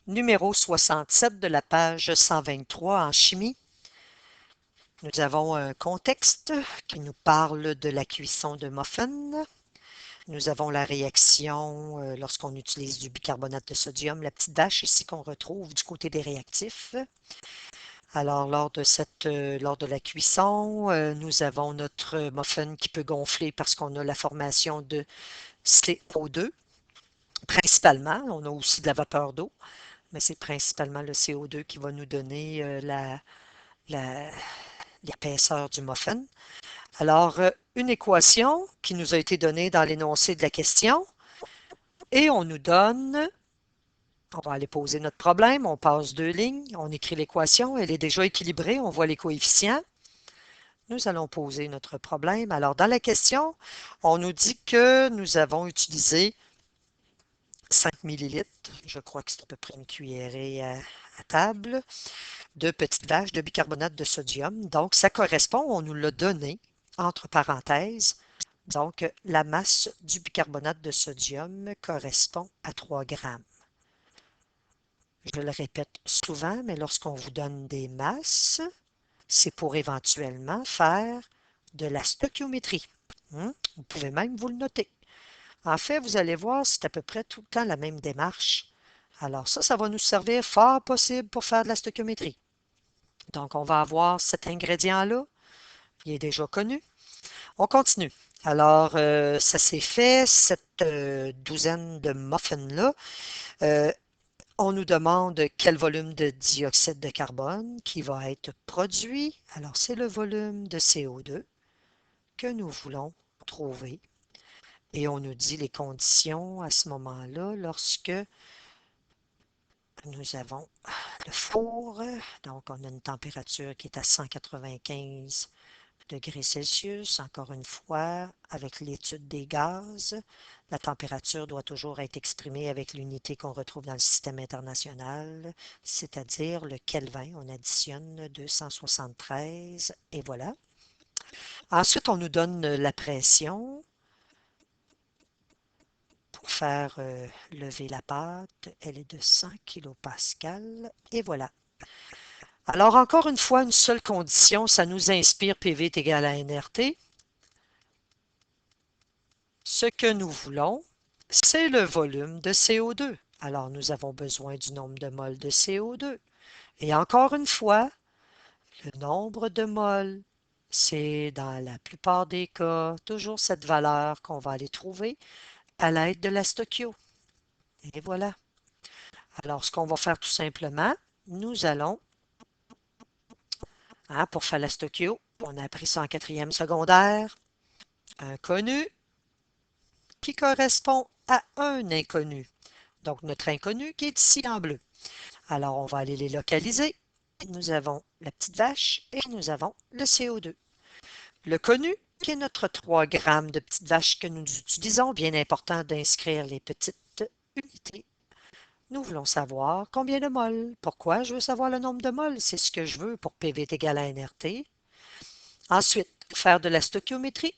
numéro 67 de la page 123 en chimie. Nous avons un contexte qui nous parle de la cuisson de muffins. Nous avons la réaction lorsqu'on utilise du bicarbonate de sodium, la petite vache ici qu'on retrouve du côté des réactifs. Alors, lors de la cuisson, nous avons notre muffin qui peut gonfler parce qu'on a la formation de CO2, principalement. On a aussi de la vapeur d'eau, mais c'est principalement le CO2 qui va nous donner la- l'épaisseur du muffin. Alors, une équation qui nous a été donnée dans l'énoncé de la question, et on nous donne, on va aller poser notre problème, on passe deux lignes, on écrit l'équation, elle est déjà équilibrée, on voit les coefficients. Nous allons poser notre problème. Alors, dans la question, on nous dit que nous avons utilisé 5 millilitres, je crois que c'est à peu près une cuillerée à table, de petites vaches de bicarbonate de sodium. Donc, ça correspond, on nous l'a donné, entre parenthèses. Donc, la masse du bicarbonate de sodium correspond à 3 grammes. Je le répète souvent, mais lorsqu'on vous donne des masses, c'est pour éventuellement faire de la stoichiométrie. Vous pouvez même vous le noter. En fait, vous allez voir, c'est à peu près tout le temps la même démarche. Alors ça va nous servir fort possible pour faire de la stoichiométrie. Donc, on va avoir cet ingrédient-là, il est déjà connu. On continue. Alors, ça s'est fait, cette douzaine de muffins-là. Euh, on nous demande quel volume de dioxyde de carbone qui va être produit. Alors, c'est le volume de CO2 que nous voulons trouver. Et on nous dit les conditions à ce moment-là lorsque nous avons le four. Donc, on a une température qui est à 195 degrés Celsius. Encore une fois, avec l'étude des gaz, la température doit toujours être exprimée avec l'unité qu'on retrouve dans le système international, c'est-à-dire le Kelvin. On additionne 273 et voilà. Ensuite, on nous donne la pression pour faire lever la pâte. Elle est de 100 kPa et voilà. Alors, encore une fois, une seule condition, ça nous inspire PV est égal à nRT. Ce que nous voulons, c'est le volume de CO2. Alors, nous avons besoin du nombre de moles de CO2. Et encore une fois, le nombre de moles, c'est dans la plupart des cas toujours cette valeur qu'on va aller trouver à l'aide de la stoichio. Et voilà. Alors, ce qu'on va faire tout simplement, nous allons, pour faire la stoichio, on a appris ça en quatrième secondaire, un connu qui correspond à un inconnu. Donc, notre inconnu qui est ici en bleu. Alors, on va aller les localiser. Nous avons la petite vache et nous avons le CO2. Le connu, qui est notre 3 grammes de petite vache que nous utilisons. Bien important d'inscrire les petites unités. Nous voulons savoir combien de moles. Pourquoi je veux savoir le nombre de moles? C'est ce que je veux pour PV est égal à nRT. Ensuite, faire de la stoichiométrie,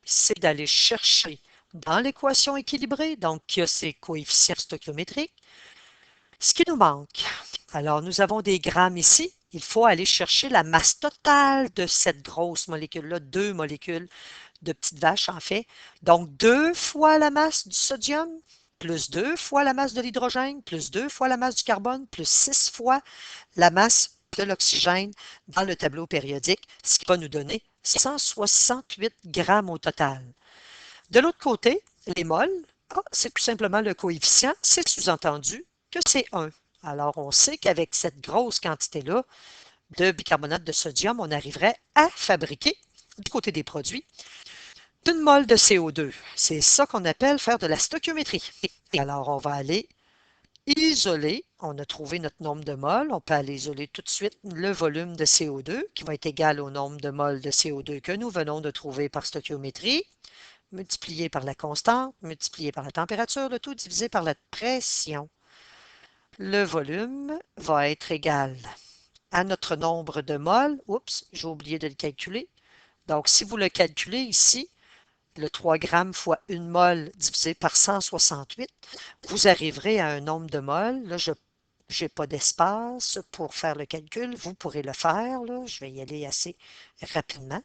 c'est d'aller chercher dans l'équation équilibrée, donc qui a ses coefficients stoichiométriques, ce qui nous manque. Alors, nous avons des grammes ici. Il faut aller chercher la masse totale de cette grosse molécule-là, 2 molécules de petites vaches en fait. Donc, 2 fois la masse du sodium, plus 2 fois la masse de l'hydrogène, plus 2 fois la masse du carbone, plus 6 fois la masse de l'oxygène dans le tableau périodique, ce qui va nous donner 168 grammes au total. De l'autre côté, les moles, c'est tout simplement le coefficient, c'est sous-entendu que c'est 1. Alors, on sait qu'avec cette grosse quantité-là de bicarbonate de sodium, on arriverait à fabriquer, du côté des produits, une mole de CO2. C'est ça qu'on appelle faire de la stoichiométrie. Alors, on va aller isoler. On a trouvé notre nombre de moles. On peut aller isoler tout de suite le volume de CO2 qui va être égal au nombre de moles de CO2 que nous venons de trouver par stoichiométrie, multiplié par la constante, multiplié par la température, le tout divisé par la pression. Le volume va être égal à notre nombre de moles. Oups, j'ai oublié de le calculer. Donc, si vous le calculez ici, le 3 grammes fois 1 mole divisé par 168, vous arriverez à un nombre de moles. Là, je j'ai pas d'espace pour faire le calcul. Vous pourrez le faire, là. Je vais y aller assez rapidement.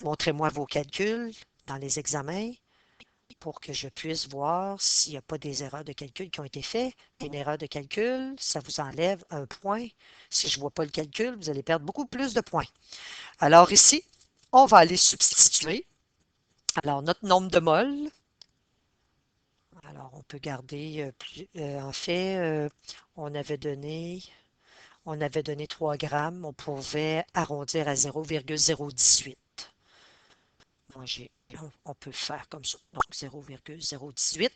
Montrez-moi vos calculs dans les examens pour que je puisse voir s'il n'y a pas des erreurs de calcul qui ont été faites. Une erreur de calcul, ça vous enlève un point. Si je ne vois pas le calcul, vous allez perdre beaucoup plus de points. Alors ici, on va aller substituer. Alors, notre nombre de moles. Alors, on peut garder en fait, on avait donné 3 grammes. On pouvait arrondir à 0,018. Moi, on peut faire comme ça. Donc, 0,018.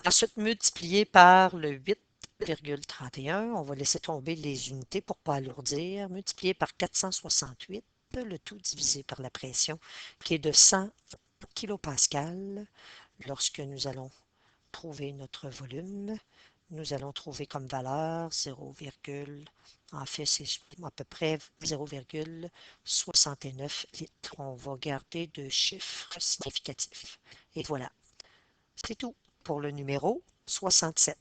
Ensuite, multiplié par le 8,31. On va laisser tomber les unités pour ne pas alourdir. Multiplié par 468. Le tout divisé par la pression qui est de 100 kilopascales. Lorsque nous allons trouver notre volume, nous allons trouver comme valeur 0, en fait, c'est à peu près 0,69 litres. On va garder deux chiffres significatifs. Et voilà, c'est tout pour le numéro 67.